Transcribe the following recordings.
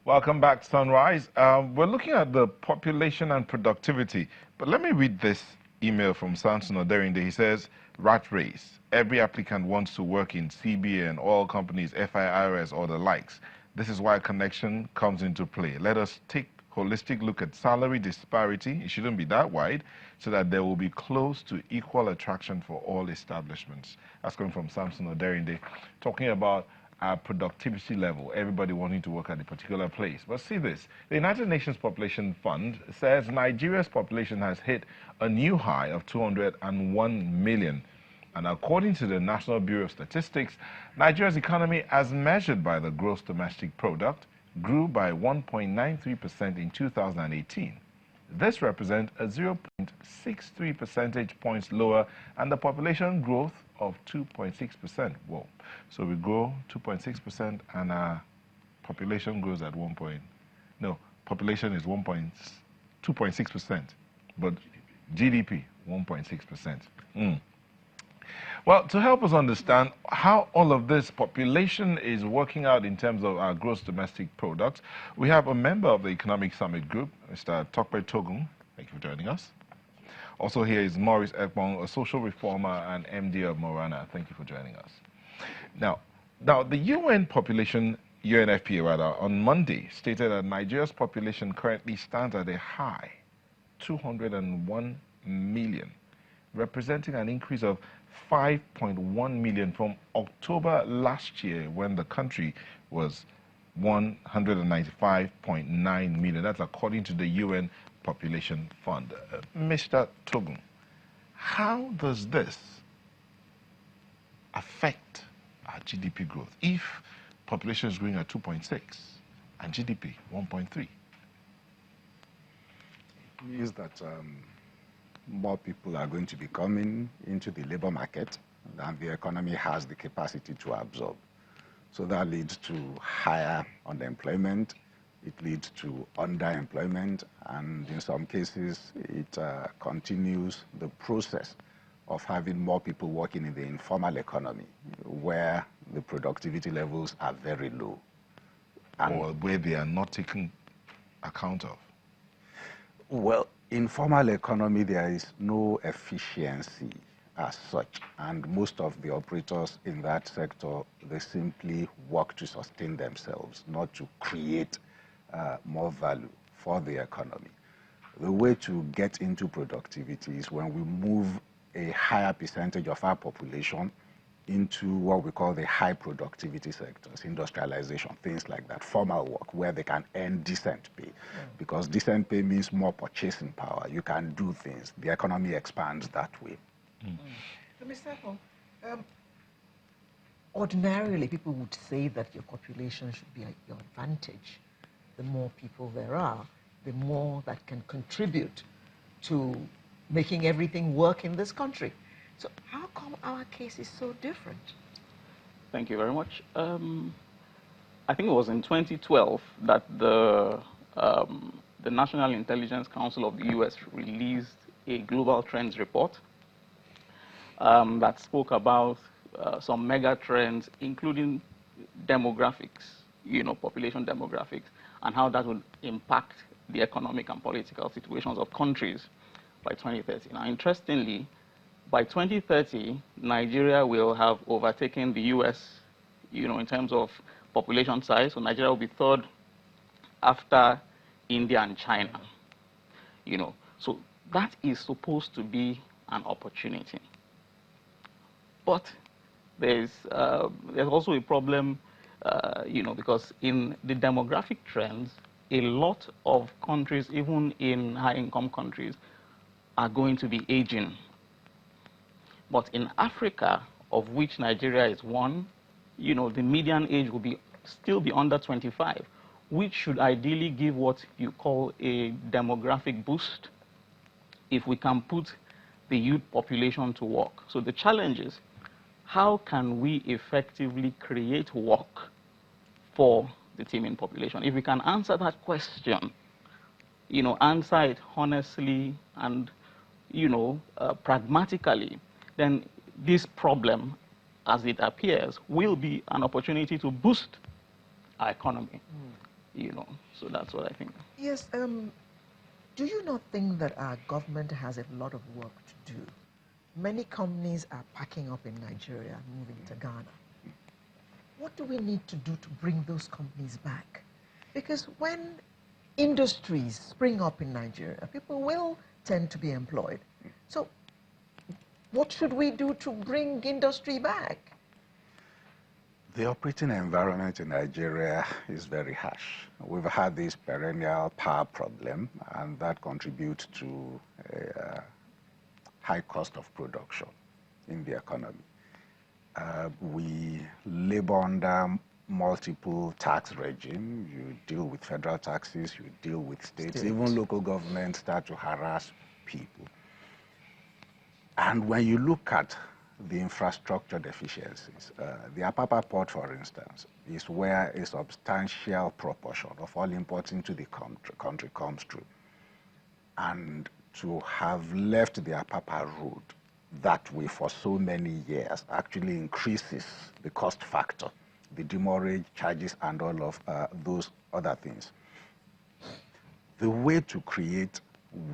Welcome back, Sunrise. We're looking at the population and productivity, but let me read this email from Samson Oderinde. He says, rat race. Every applicant wants to work in CBN, oil companies, FIRS, or the likes. This is why connection comes into play. Let us take a holistic look at salary disparity. It shouldn't be that wide, so that there will be close to equal attraction for all establishments. That's coming from Samson Oderinde, talking about productivity level, everybody wanting to work at a particular place. But see this, the United Nations Population Fund says Nigeria's population has hit a new high of 201 million. And according to the National Bureau of Statistics, Nigeria's economy, as measured by the gross domestic product, grew by 1.93% in 2018. This represents a 0.63 percentage points lower and the population growth of 2.6%. Whoa. So we grow 2.6% and our population grows at population is 2.6%, but GDP 1.6%. Well, to help us understand how all of this population is working out in terms of our gross domestic product, we have a member of the Economic Summit Group, Mr. Tokpe Togun. Thank you for joining us. Also here is Maurice Ekpong, a social reformer and MD of Morana. Thank you for joining us. Now the UNFPA on Monday stated that Nigeria's population currently stands at a high 201 million, representing an increase of 5.1 million from October last year when the country was 195.9 million. That's according to the UN Population Fund. Mr. Togun, how does this affect our GDP growth if population is growing at 2.6 and GDP 1.3? It means that more people are going to be coming into the labor market than the economy has the capacity to absorb. So that leads to higher unemployment, it leads to underemployment, and in some cases, it continues the process of having more people working in the informal economy, where the productivity levels are very low. Or where they are not taken account of? Well, informal economy, there is no efficiency as such, and most of the operators in that sector, they simply work to sustain themselves, not to create more value for the economy. The way to get into productivity is when we move a higher percentage of our population into what we call the high productivity sectors, industrialization, things like that, formal work, where they can earn decent pay. Because decent pay means more purchasing power. You can do things. The economy expands that way. Mr. Ekpong, ordinarily, people would say that your population should be at your advantage. The more people there are, the more that can contribute to making everything work in this country. So how come our case is so different? Thank you very much. I think it was in 2012 that the National Intelligence Council of the US released a global trends report that spoke about some mega trends, including demographics, population demographics, and how that would impact the economic and political situations of countries by 2030. Now, interestingly, by 2030, Nigeria will have overtaken the US, in terms of population size. So Nigeria will be third after India and China. So that is supposed to be an opportunity. But there's also a problem, because in the demographic trends, a lot of countries, even in high-income countries, are going to be aging. But in Africa, of which Nigeria is one, the median age will still be under 25, which should ideally give what you call a demographic boost if we can put the youth population to work. So the challenge is, how can we effectively create work for the teeming population? If we can answer that question, answer it honestly and, pragmatically, then this problem, as it appears, will be an opportunity to boost our economy. you know. So that's what I think. Yes, do you not think that our government has a lot of work to do? Many companies are packing up in Nigeria and moving to Ghana. What do we need to do to bring those companies back? Because when industries spring up in Nigeria, people will tend to be employed. So what should we do to bring industry back? The operating environment in Nigeria is very harsh. We've had this perennial power problem, and that contributes to a high cost of production in the economy. We labor under multiple tax regime. You deal with federal taxes, you deal with states. Even local governments start to harass people. And when you look at the infrastructure deficiencies, the Apapa port, for instance, is where a substantial proportion of all imports into the country comes through. And to have left the Apapa route that way for so many years actually increases the cost factor, the demurrage charges and all of those other things. The way to create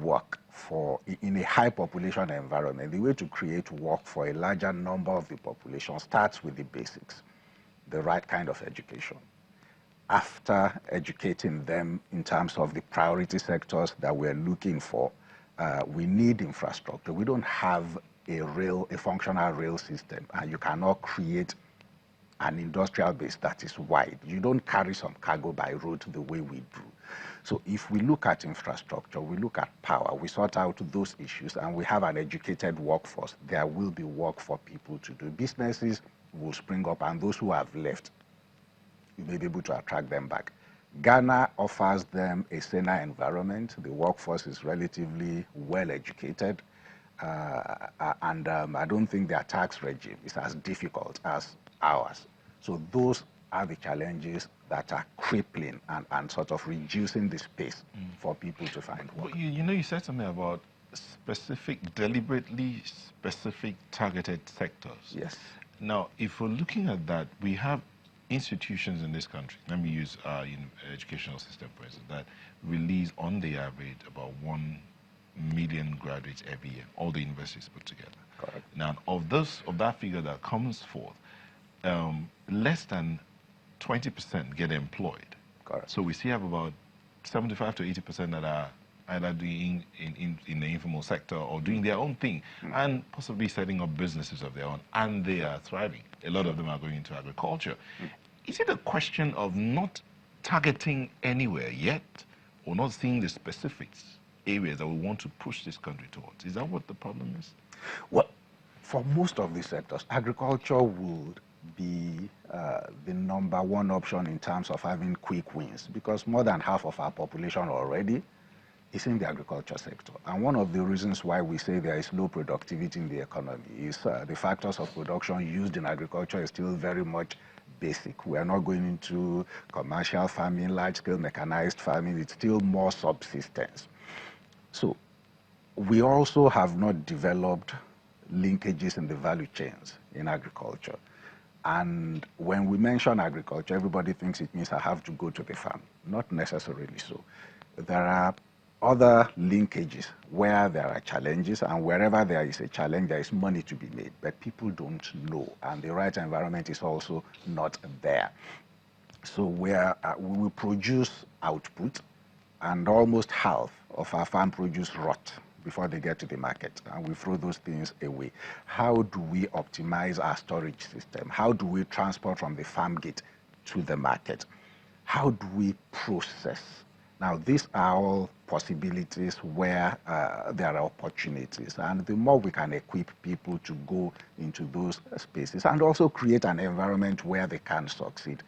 work in a high population environment, the way to create work for a larger number of the population starts with the basics, the right kind of education. After educating them in terms of the priority sectors that we're looking for, we need infrastructure. We don't have a functional rail system, and you cannot create an industrial base that is wide. You don't carry some cargo by road the way we do. So if we look at infrastructure, we look at power, we sort out those issues, and we have an educated workforce, there will be work for people to do. Businesses will spring up, and those who have left, you may be able to attract them back. Ghana offers them a saner environment. The workforce is relatively well educated, and I don't think their tax regime is as difficult as ours. So those are the challenges that are crippling and sort of reducing the space for people to find work. But you said something about deliberately specific targeted sectors. Yes. Now, if we're looking at that, we have institutions in this country, let me use our educational system, for instance, that release on the average about 1 million graduates every year, all the universities put together. Correct. Now, of that figure that comes forth, less than 20% get employed. Correct. So we still have about 75 to 80% that are either doing in the informal sector or doing their own thing and possibly setting up businesses of their own, and they are thriving. A lot of them are going into agriculture. Is it a question of not targeting anywhere yet, or not seeing the specifics, areas that we want to push this country towards? Is that what the problem is? Well, for most of the sectors, agriculture would be the #1 option in terms of having quick wins, because more than half of our population already is in the agriculture sector. And one of the reasons why we say there is low productivity in the economy is the factors of production used in agriculture is still very much basic. We are not going into commercial farming, large-scale mechanized farming. It's still more subsistence. So we also have not developed linkages in the value chains in agriculture. And when we mention agriculture, everybody thinks it means I have to go to the farm. Not necessarily so. There are other linkages where there are challenges, and wherever there is a challenge, there is money to be made, but people don't know, and the right environment is also not there. So we will produce output, and almost half of our farm produce rot before they get to the market, and we throw those things away. How do we optimize our storage system? How do we transport from the farm gate to the market? How do we process? Now, these are all possibilities where there are opportunities, and the more we can equip people to go into those spaces and also create an environment where they can succeed.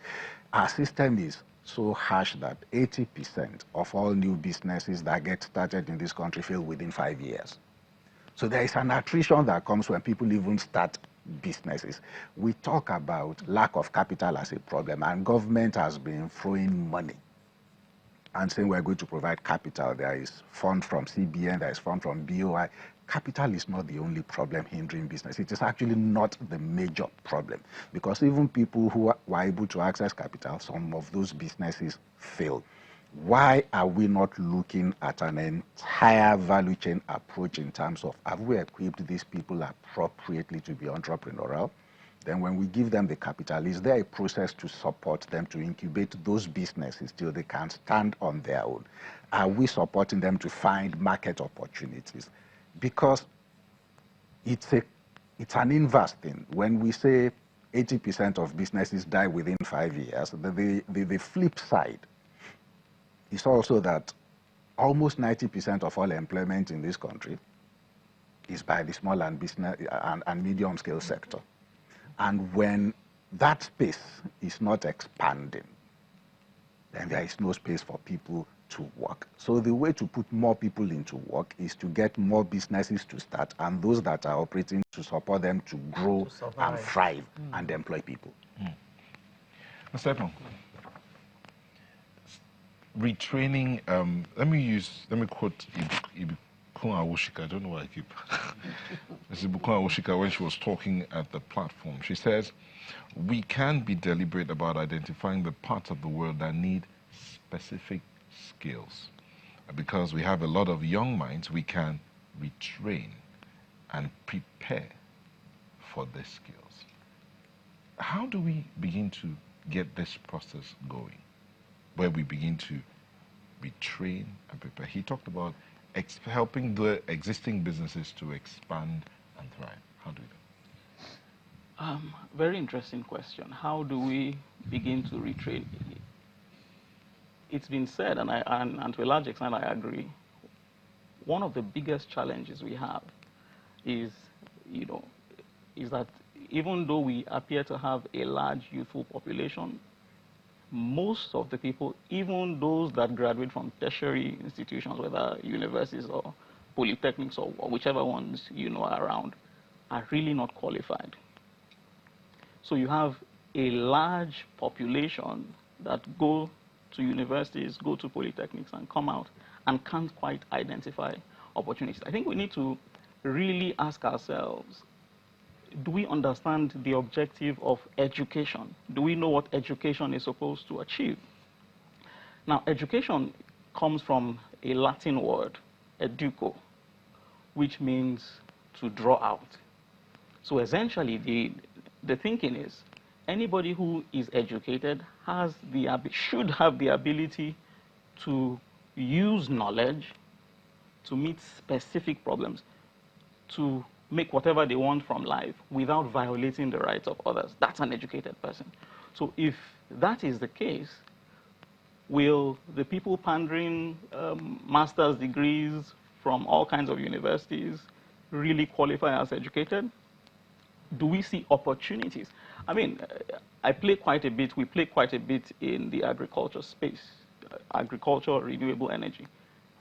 Our system is so harsh that 80% of all new businesses that get started in this country fail within 5 years. So there is an attrition that comes when people even start businesses. We talk about lack of capital as a problem, and government has been throwing money and saying we're going to provide capital. There is fund from CBN, there is fund from BOI. capital is not the only problem hindering business. It is actually not the major problem, because even people who were able to access capital, some of those businesses fail. Why are we not looking at an entire value chain approach in terms of, have we equipped these people appropriately to be entrepreneurial? Then when we give them the capital, is there a process to support them to incubate those businesses till they can stand on their own? Are we supporting them to find market opportunities? Because it's an inverse thing. When we say 80% of businesses die within 5 years, the flip side is also that almost 90% of all employment in this country is by the small and business and medium scale sector. And when that space is not expanding, then there is no space for people to work. So the way to put more people into work is to get more businesses to start, and those that are operating to support them to grow and thrive and employ people. Mr. Epon, retraining, let me quote Ibukun Awosika. I don't know why I keep Mrs. Ibukun Awosika, when she was talking at the platform. She says, we can be deliberate about identifying the parts of the world that need specific skills. Because we have a lot of young minds, we can retrain and prepare for these skills. How do we begin to get this process going, where we begin to retrain and prepare? He talked about helping the existing businesses to expand and thrive. How do we do that? Very interesting question. How do we begin to retrain? It's been said, and to a large extent I agree, one of the biggest challenges we have is that even though we appear to have a large youthful population, most of the people, even those that graduate from tertiary institutions, whether universities or polytechnics or whichever ones are around, are really not qualified. So you have a large population that go to universities, go to polytechnics, and come out and can't quite identify opportunities. I think we need to really ask ourselves, do we understand the objective of education? Do we know what education is supposed to achieve? Now, education comes from a Latin word, educo, which means to draw out. So essentially, the thinking is, anybody who is educated should have the ability to use knowledge to meet specific problems, to make whatever they want from life without violating the rights of others. That's an educated person. So if that is the case, will the people pandering master's degrees from all kinds of universities really qualify as educated? Do we see opportunities? I mean, we play quite a bit in the agriculture space, agriculture, renewable energy.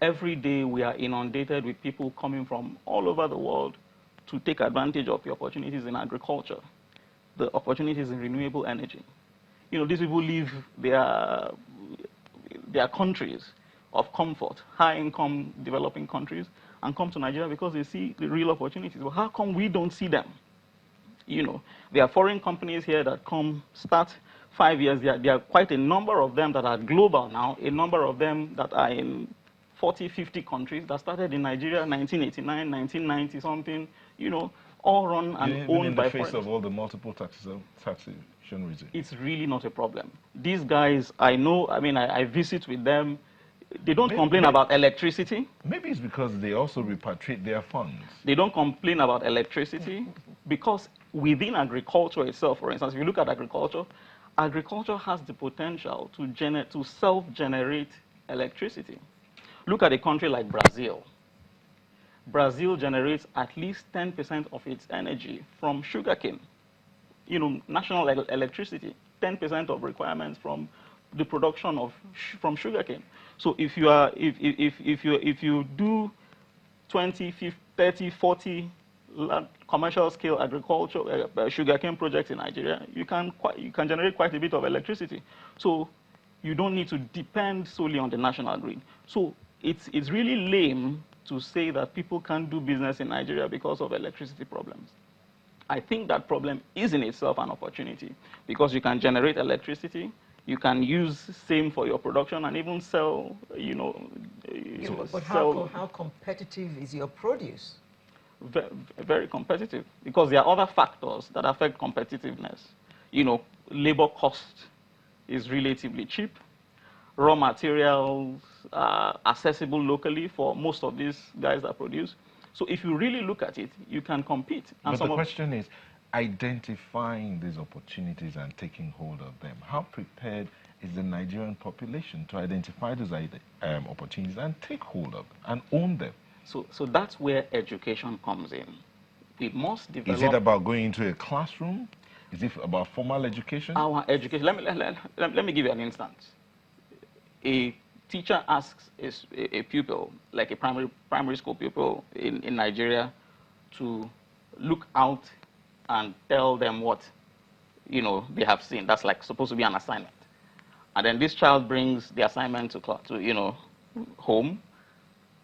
Every day we are inundated with people coming from all over the world to take advantage of the opportunities in agriculture, the opportunities in renewable energy. These people leave their countries of comfort, high-income developing countries, and come to Nigeria because they see the real opportunities. Well, how come we don't see them? There are foreign companies here that start 5 years. There are quite a number of them that are global now, a number of them that are in 40, 50 countries that started in Nigeria 1989, 1990 something, all run and owned by foreigners. In the face of all the multiple taxation regimes. It's really not a problem. These guys, I visit with them. They don't complain about electricity. Maybe it's because they also repatriate their funds. They don't complain about electricity because within agriculture itself, for instance, if you look at agriculture has the potential to self-generate electricity. Look at a country like Brazil. Brazil generates at least 10% of its energy from sugarcane. National electricity, 10% of requirements from the production from sugarcane. So if you do 20, 50, 30, 40 commercial scale agriculture sugarcane projects in Nigeria, you can generate quite a bit of electricity. So you don't need to depend solely on the national grid. So it's really lame to say that people can't do business in Nigeria because of electricity problems. I think that problem is in itself an opportunity because you can generate electricity, you can use same for your production and even sell, But sell how competitive is your produce? very competitive because there are other factors that affect competitiveness. Labor cost is relatively cheap. Raw materials are accessible locally for most of these guys that produce. So if you really look at it, you can compete. And but the question is, identifying these opportunities and taking hold of them. How prepared is the Nigerian population to identify those opportunities and take hold of them and own them? So that's where education comes in. We must develop... Is it about going into a classroom? Is it about formal education? Our education... Let me give you an instance. A teacher asks a pupil, like a primary school pupil in Nigeria, to look out and tell them what they have seen. That's like supposed to be an assignment. And then this child brings the assignment to home.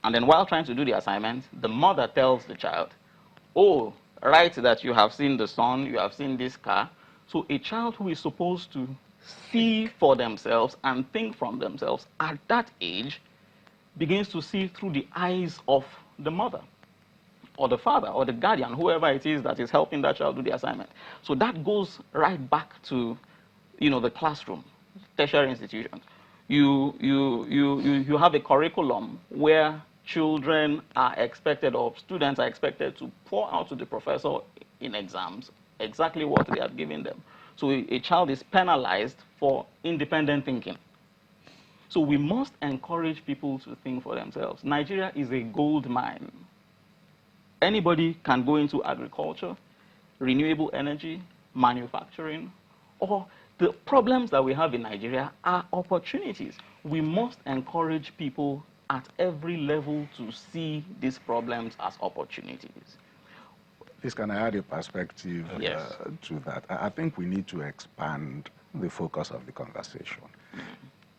And then while trying to do the assignment, the mother tells the child, oh, write that you have seen the sun, you have seen this car. So a child who is supposed to see for themselves and think from themselves at that age begins to see through the eyes of the mother or the father or the guardian, whoever it is that is helping that child do the assignment. So that goes right back to the classroom, tertiary institutions. You have a curriculum where children are expected, or students are expected, to pour out to the professor in exams exactly what they have given them. So a child is penalized for independent thinking. So we must encourage people to think for themselves. Nigeria is a gold mine. Anybody can go into agriculture, renewable energy, manufacturing, or the problems that we have in Nigeria are opportunities. We must encourage people at every level to see these problems as opportunities. Please, can I add a perspective to that? I think we need to expand the focus of the conversation.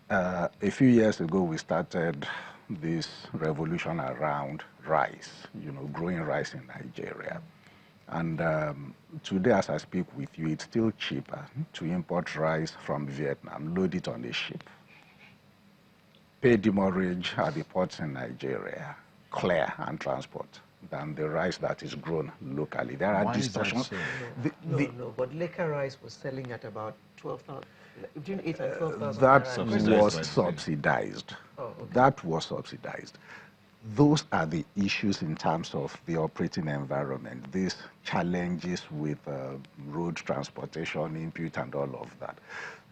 A few years ago, we started this revolution around rice, growing rice in Nigeria. And today, as I speak with you, it's still cheaper to import rice from Vietnam, load it on a ship, pay demurrage at the ports in Nigeria, clear and transport, than the rice that is grown locally. There are distortions. So? No, but Leka rice was selling at about 12,000, between 8 and 12,000. That was subsidized. Oh, okay. That was subsidized. Those are the issues in terms of the operating environment, these challenges with road transportation, input, and all of that.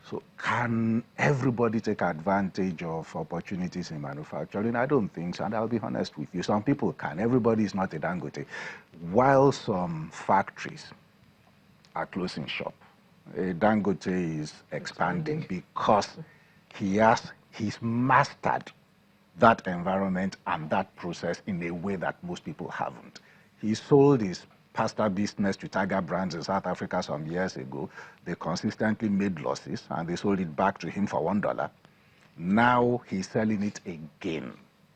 So can everybody take advantage of opportunities in manufacturing? I don't think so, and I'll be honest with you. Some people can. Everybody is not a Dangote. While some factories are closing shop, Dangote is expanding because he's mastered that environment and that process in a way that most people haven't. He sold his pasta business to Tiger Brands in South Africa some years ago. They consistently made losses and they sold it back to him for $1. Now he's selling it again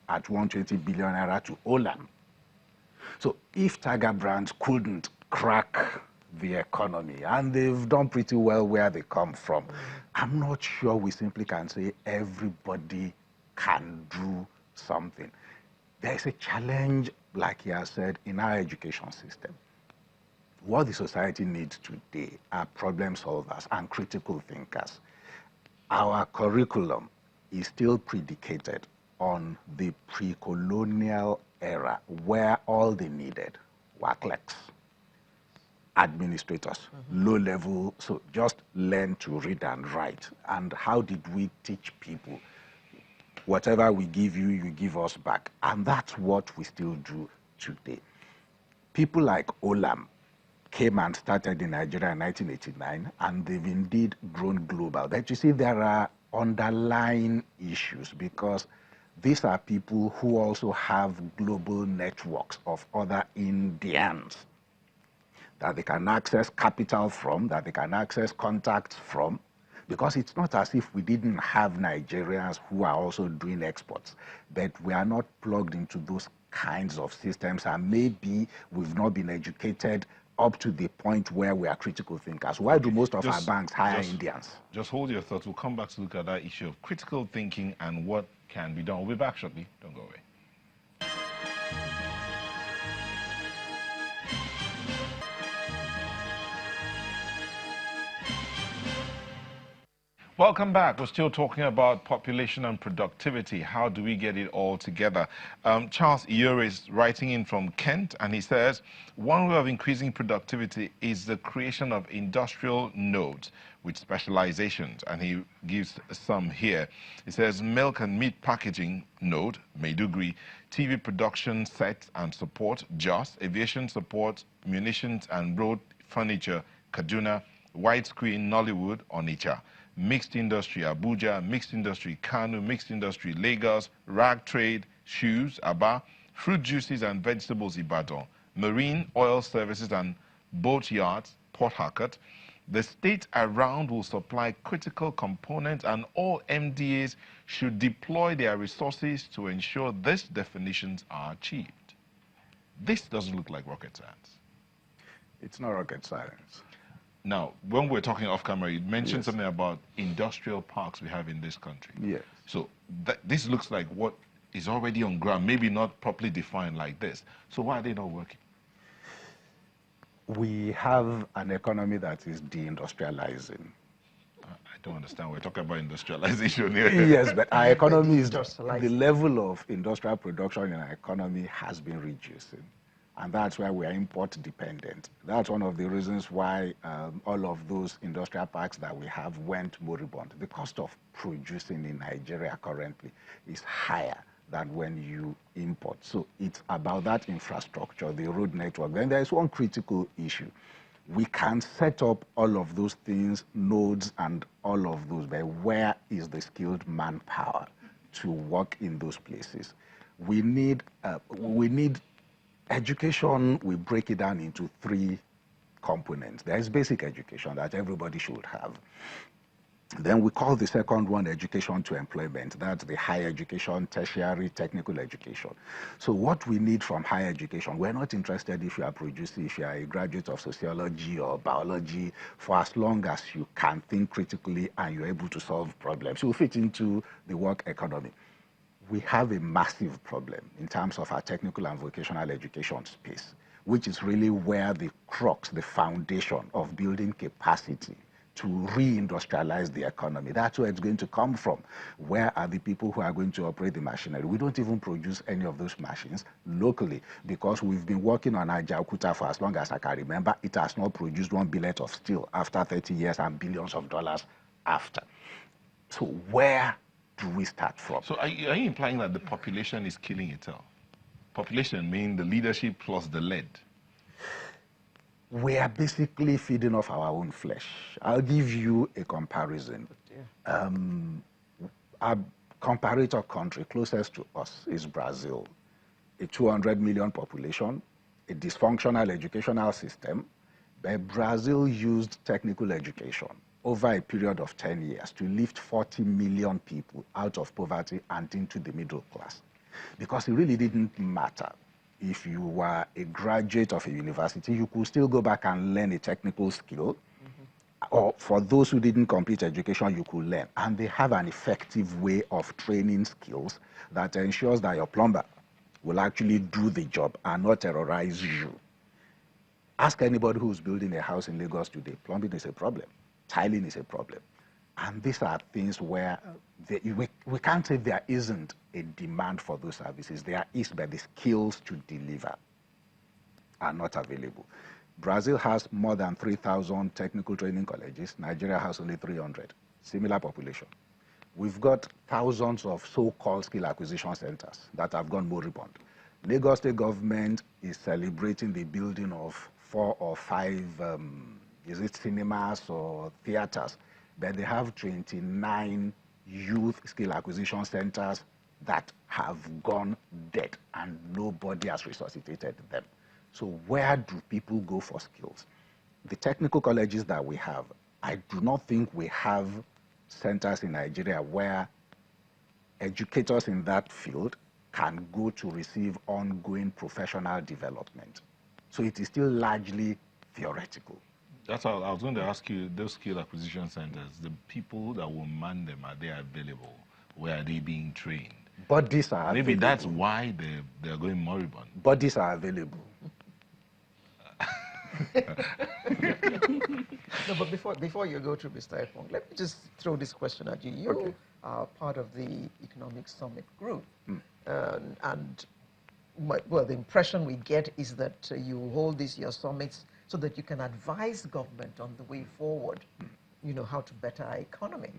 at 120 billion naira to Olam. So if Tiger Brands couldn't crack the economy, and they've done pretty well where they come from, I'm not sure we simply can say everybody can do something. There's a challenge, like he has said, in our education system. What the society needs today are problem solvers and critical thinkers. Our curriculum is still predicated on the pre-colonial era, where all they needed were clerks, administrators, low level, so just learn to read and write. And how did we teach people? Whatever we give you, you give us back. And that's what we still do today. People like Olam came and started in Nigeria in 1989, and they've indeed grown global. But you see, there are underlying issues because these are people who also have global networks of other Indians that they can access capital from, that they can access contacts from, because it's not as if we didn't have Nigerians who are also doing exports, but we are not plugged into those kinds of systems, and maybe we've not been educated up to the point where we are critical thinkers. Why do most of our banks hire Indians? Just hold your thoughts. We'll come back to look at that issue of critical thinking and what can be done. We'll be back shortly. Don't go away. Welcome back. We're still talking about population and productivity. How do we get it all together? Charles Iyore is writing in from Kent, and he says, one way of increasing productivity is the creation of industrial nodes with specializations. And he gives some here. He says, milk and meat packaging node, Maiduguri, TV production sets and support, Jos, aviation support, munitions and road furniture, Kaduna, widescreen Nollywood, Onitsha. Mixed industry Abuja, mixed industry Kano, mixed industry Lagos, rag trade, shoes Aba, fruit juices and vegetables Ibadan, marine oil services and boat yards Port Harcourt. The state around will supply critical components, and all MDAs should deploy their resources to ensure these definitions are achieved. This doesn't look like rocket science. It's not rocket science. Now, when we're talking off camera, you mentioned something about industrial parks we have in this country. Yes. So this looks like what is already on ground, maybe not properly defined like this. So why are they not working? We have an economy that is deindustrializing. I don't understand. We're talking about industrialization here. Yes, but our economy is, the level of industrial production in our economy has been reducing. And that's why we are import dependent. That's one of the reasons why all of those industrial parks that we have went moribund. The cost of producing in Nigeria currently is higher than when you import. So it's about that infrastructure, the road network. Then there's one critical issue. We can set up all of those things, nodes and all of those, but where is the skilled manpower to work in those places? We need education. We break it down into three components. There is basic education that everybody should have. Then we call the second one education to employment. That's the higher education, tertiary, technical education. So what we need from higher education, we're not interested if you are producing, if you are a graduate of sociology or biology, for as long as you can think critically and you're able to solve problems. You fit into the work economy. We have a massive problem in terms of our technical and vocational education space, which is really where the crux, the foundation of building capacity to reindustrialize the economy. That's where it's going to come from. Where are the people who are going to operate the machinery? We don't even produce any of those machines locally because we've been working on Ajaokuta for as long as I can remember. It has not produced one billet of steel after 30 years and billions of dollars after. So where do we start from? So are you implying that the population is killing itself? Population meaning the leadership plus the lead. We are basically feeding off our own flesh. I'll give you a comparison. Our comparator country closest to us is Brazil. A 200 million population, a dysfunctional educational system, but Brazil used technical education over a period of 10 years to lift 40 million people out of poverty and into the middle class. Because it really didn't matter if you were a graduate of a university, you could still go back and learn a technical skill. Or for those who didn't complete education, you could learn. And they have an effective way of training skills that ensures that your plumber will actually do the job and not terrorize you. Ask anybody who's building a house in Lagos today. Plumbing is a problem. Tiling is a problem. And these are things where we can't say there isn't a demand for those services. There is, but the skills to deliver are not available. Brazil has more than 3,000 technical training colleges. Nigeria has only 300. Similar population. We've got thousands of so-called skill acquisition centers that have gone moribund. Lagos State government is celebrating the building of 4 or 5 is it cinemas or theaters, but they have 29 youth skill acquisition centers that have gone dead and nobody has resuscitated them. So where do people go for skills? The technical colleges that we have, I do not think we have centers in Nigeria where educators in that field can go to receive ongoing professional development. So it is still largely theoretical. That's how I was going to ask you, those skill acquisition centers, the people that will man them, are they available? Where are they being trained? Bodies are Maybe available. that's why they're going moribund. Bodies are available. No, but before you go to Mr. Ekong, let me just throw this question at you. You are part of the Economic Summit group, and well, the impression we get is that you hold these your summits so that you can advise government on the way forward, you know, how to better our economy.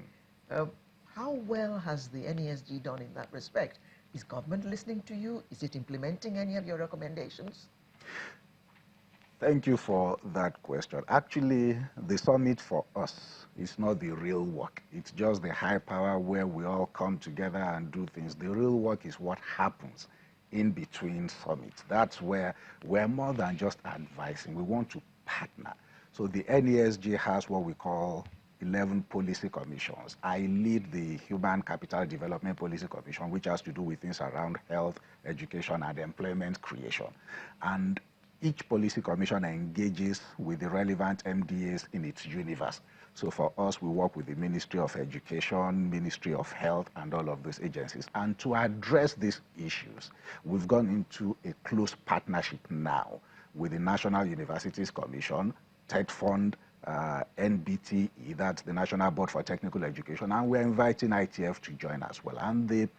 How well has the NESG done in that respect? Is government listening to you? Is it implementing any of your recommendations? Thank you for that question. Actually, the summit for us is not the real work. It's just the high power where we all come together and do things. The real work is what happens in between summits. That's where we're more than just advising. We want to partner. So the NESG has what we call 11 policy commissions. I lead the Human Capital Development Policy Commission, which has to do with things around health, education, and employment creation. And each policy commission engages with the relevant MDAs in its universe. So for us, we work with the Ministry of Education, Ministry of Health, and all of those agencies. And to address these issues, we've gone into a close partnership now with the National Universities Commission, TED Fund, NBTE, that's the National Board for Technical Education, and we're inviting ITF to join as well. And the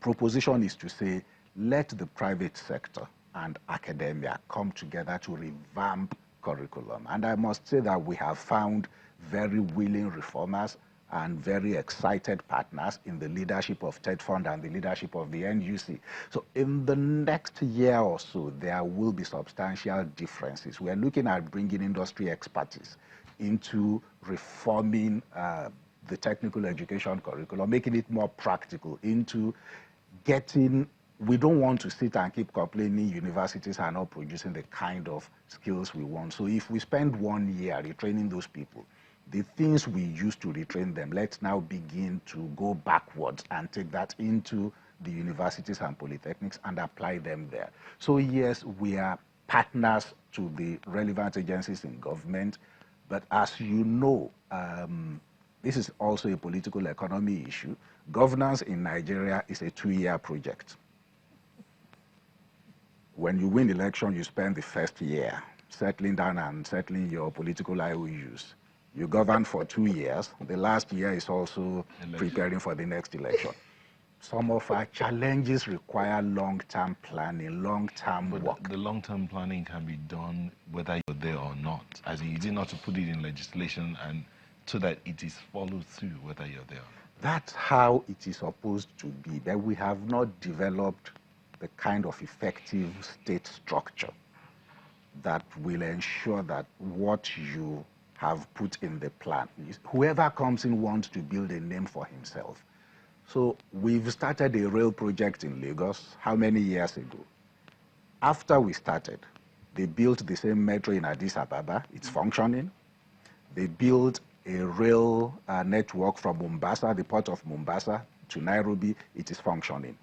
proposition is to say, let the private sector and academia come together to revamp curriculum. And I must say that we have found very willing reformers and very excited partners in the leadership of TED Fund and the leadership of the NUC. So in the next year or so, there will be substantial differences. We are looking at bringing industry expertise into reforming the technical education curriculum, making it more practical, into getting. We don't want to sit and keep complaining universities are not producing the kind of skills we want. So if we spend 1 year retraining those people, the things we used to retrain them, let's now begin to go backwards and take that into the universities and polytechnics and apply them there. So yes, we are partners to the relevant agencies in government, but as you know, this is also a political economy issue. Governance in Nigeria is a 2-year project. When you win election, you spend the first year settling down and settling your political IOUs. You govern for 2 years. The last year is also preparing for the next election. Some of our challenges require long-term planning, long-term work. The long-term planning can be done whether you're there or not. As in, is it not to put it in legislation and so that it is followed through whether you're there or not? That's how it is supposed to be, but we have not developed the kind of effective state structure that will ensure that what you have put in the plan is, whoever comes in wants to build a name for himself. So we've started a rail project in Lagos, how many years ago? After we started, they built the same metro in Addis Ababa, it's functioning. They built a rail network from Mombasa, the port of Mombasa, to Nairobi, it is functioning.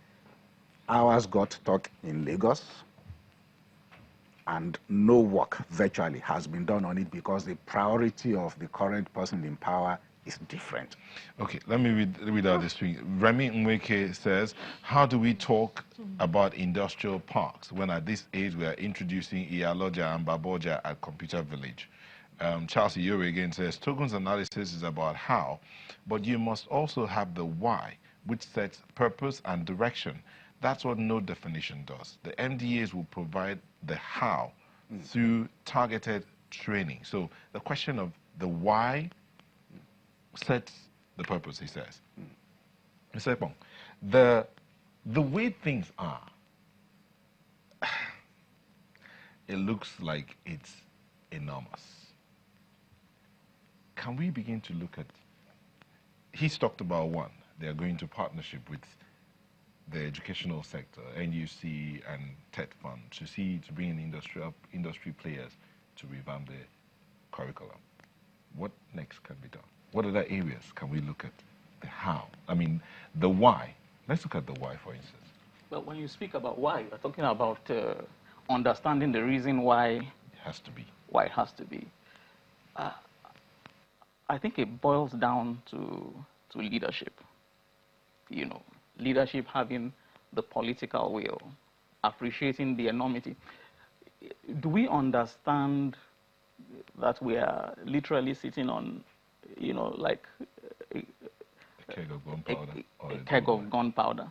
Ours got stuck in Lagos, and no work virtually has been done on it because the priority of the current person in power is different. Okay, let me read out this thing. Remy Nweke says, how do we talk about industrial parks when at this age we are introducing Iyaloja and Baboja at Computer Village? Charles Iyore again says, Togun's analysis is about how, but you must also have the why, which sets purpose and direction. That's what no definition does. The MDAs will provide the how through targeted training. So the question of the why sets the purpose, he says. Mr. Ekong, the way things are, it looks like it's enormous. Can we begin to look at, he's talked about one, they are going to partnership with the educational sector, NUC and TED Fund, to bring in industry players to revamp the curriculum. What next can be done? What other areas can we look at? The how? I mean, the why. Let's look at the why, for instance. Well, when you speak about why, you're talking about understanding the reason why It has to be. Why it has to be. I think it boils down to leadership. You know, leadership having the political will, appreciating the enormity. Do we understand that we are literally sitting on, you know, like A keg of gunpowder. a keg of gunpowder?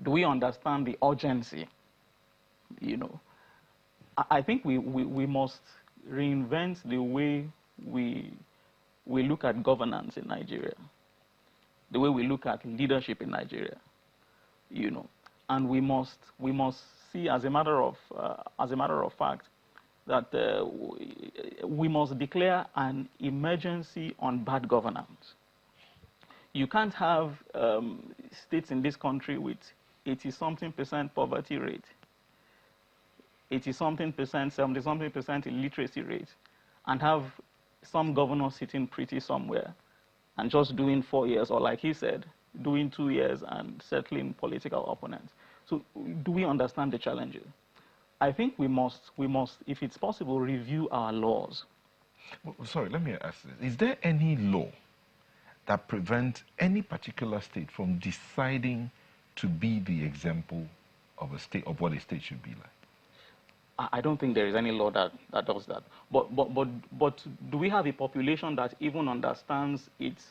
Do we understand the urgency? You know, I think we must reinvent the way we look at governance in Nigeria, the way we look at leadership in Nigeria, you know, and we must see as a matter of fact that we must declare an emergency on bad governance. You can't have states in this country with 80-something% poverty rate, 80-something%, 70-something% illiteracy rate, and have some governor sitting pretty somewhere and just doing 4 years, or like he said, doing 2 years and settling political opponents. So do we understand the challenges? I think we must, if it's possible, review our laws. Well, sorry, let me ask this. Is there any law that prevents any particular state from deciding to be the example of a state, of what a state should be like? I don't think there is any law that does that. But do we have a population that even understands its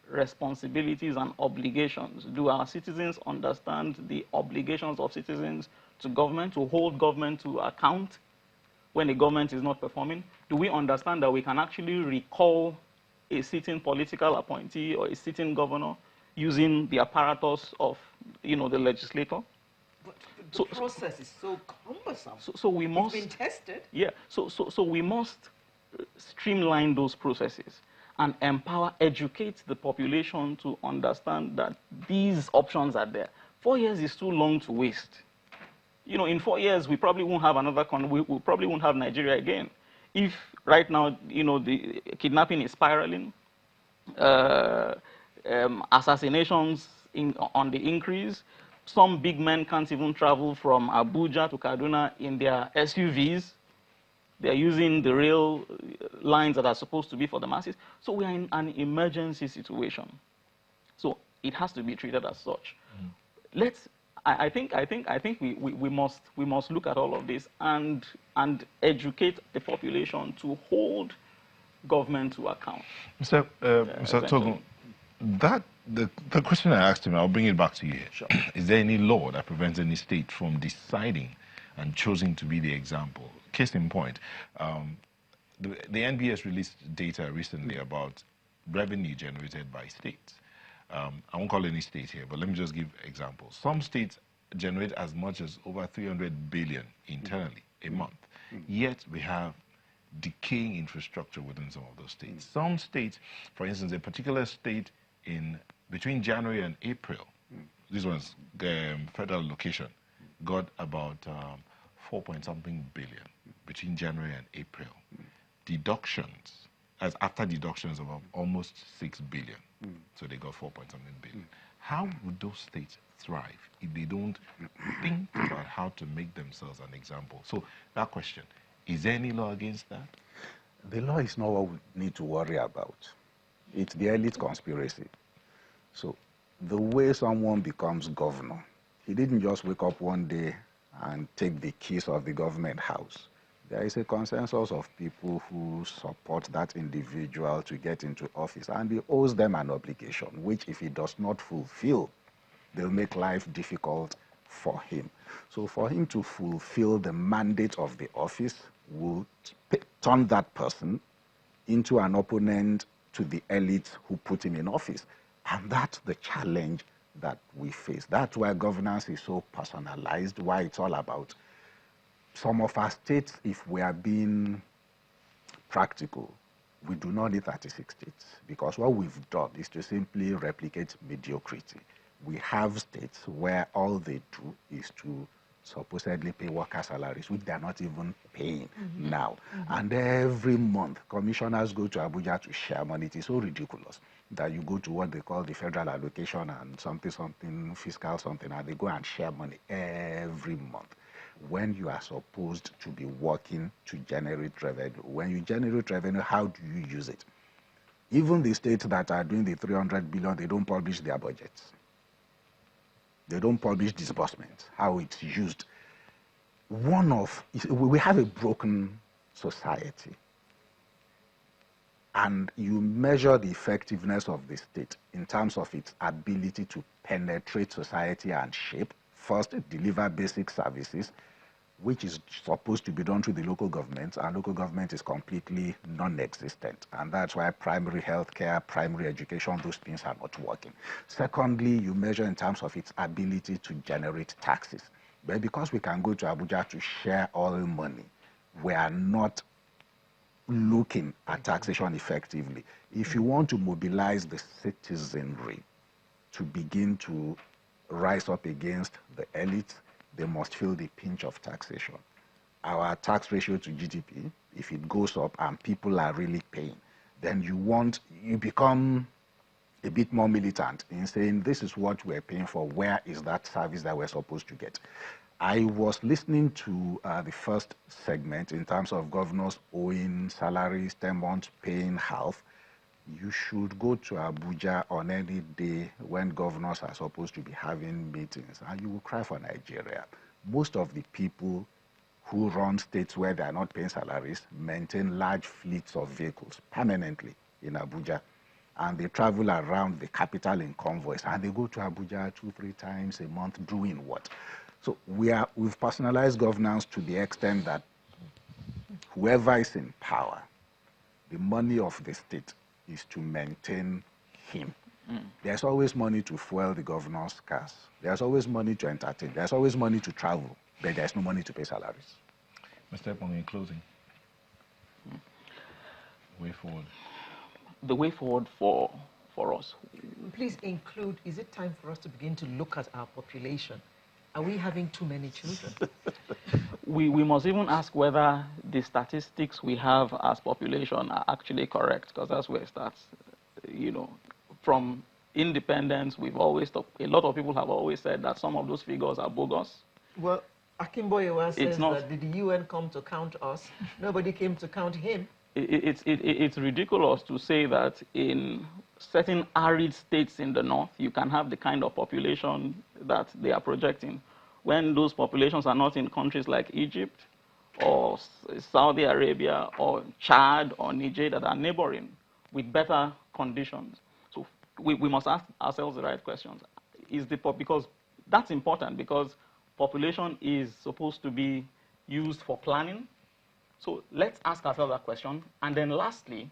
responsibilities and obligations? Do our citizens understand the obligations of citizens to government, to hold government to account when the government is not performing? Do we understand that we can actually recall a sitting political appointee or a sitting governor using the apparatus of, you know, the legislator? But the process is so cumbersome. So we must... It's been tested. Yeah, so we must streamline those processes and empower, educate the population to understand that these options are there. 4 years is too long to waste. You know, in 4 years, we probably won't have another we probably won't have Nigeria again. If right now, you know, the kidnapping is spiraling, assassinations on the increase, some big men can't even travel from Abuja to Kaduna in their SUVs. They're using the rail lines that are supposed to be for the masses. So we are in an emergency situation. So it has to be treated as such. I think we must look at all of this and educate the population to hold government to account. Mr. Togun, the question I asked him, I'll bring it back to you here. Sure. Is there any law that prevents any state from deciding and choosing to be the example? Case in point, the NBS released data recently about revenue generated by states. I won't call any state here, but let me just give examples. Some states generate as much as over 300 billion internally a month. Yet we have decaying infrastructure within some of those states. Some states, for instance, a particular state between January and April, this was federal allocation, got about 4-point-something billion between January and April. Deductions, as after deductions of almost 6 billion. So they got 4-point-something billion. How would those states thrive if they don't think about how to make themselves an example? So that question, is there any law against that? The law is not what we need to worry about. It's the elite conspiracy. So the way someone becomes governor, he didn't just wake up one day and take the keys of the government house. There is a consensus of people who support that individual to get into office, and he owes them an obligation, which if he does not fulfill, they'll make life difficult for him. So for him to fulfill the mandate of the office will turn that person into an opponent to the elite who put him in office. And that's the challenge that we face. That's why governance is so personalized, why it's all about some of our states. If we are being practical, we do not need 36 states, because what we've done is to simply replicate mediocrity. We have states where all they do is to supposedly pay worker salaries, which they're not even paying now. And every month, commissioners go to Abuja to share money. It is so ridiculous. that you go to what they call the federal allocation and something fiscal something, and they go and share money every month when you are supposed to be working to generate revenue. When you generate revenue, how do you use it? Even the states that are doing the 300 billion, they don't publish their budgets. They don't publish disbursements, how it's used. We have a broken society. And you measure the effectiveness of the state in terms of its ability to penetrate society and shape. First, deliver basic services, which is supposed to be done through the local government, and local government is completely non-existent. And that's why primary health care, primary education, those things are not working. Secondly, you measure in terms of its ability to generate taxes. But because we can go to Abuja to share all money, we are not looking at taxation effectively. If you want to mobilize the citizenry to begin to rise up against the elites, they must feel the pinch of taxation. Our tax ratio to GDP, if it goes up and people are really paying, then you become a bit more militant in saying, this is what we're paying for, where is that service that we're supposed to get? I was listening to the first segment in terms of governors owing salaries, 10 months paying half. You should go to Abuja on any day when governors are supposed to be having meetings, and you will cry for Nigeria. Most of the people who run states where they are not paying salaries maintain large fleets of vehicles permanently in Abuja. And they travel around the capital in convoys, and they go to Abuja 2-3 times a month doing what? So we've personalized governance to the extent that whoever is in power, the money of the state is to maintain him. There's always money to fuel the governor's cars. There's always money to entertain. There's always money to travel, but there's no money to pay salaries. Mr. Epong, in closing, way forward. The way forward for us. Please include, is it time for us to begin to look at our population? Are we having too many children? We must even ask whether the statistics we have as population are actually correct, because that's where it starts. You know, from independence, we've always talked, a lot of people have always said that some of those figures are bogus. Well, Akinboyewa says not, that did the UN come to count us? Nobody came to count him. It's ridiculous to say that in certain arid states in the north, you can have the kind of population that they are projecting, when those populations are not in countries like Egypt or Saudi Arabia or Chad or Niger that are neighboring with better conditions. So we must ask ourselves the right questions. Because that's important, because population is supposed to be used for planning. So let's ask ourselves that question. And then lastly,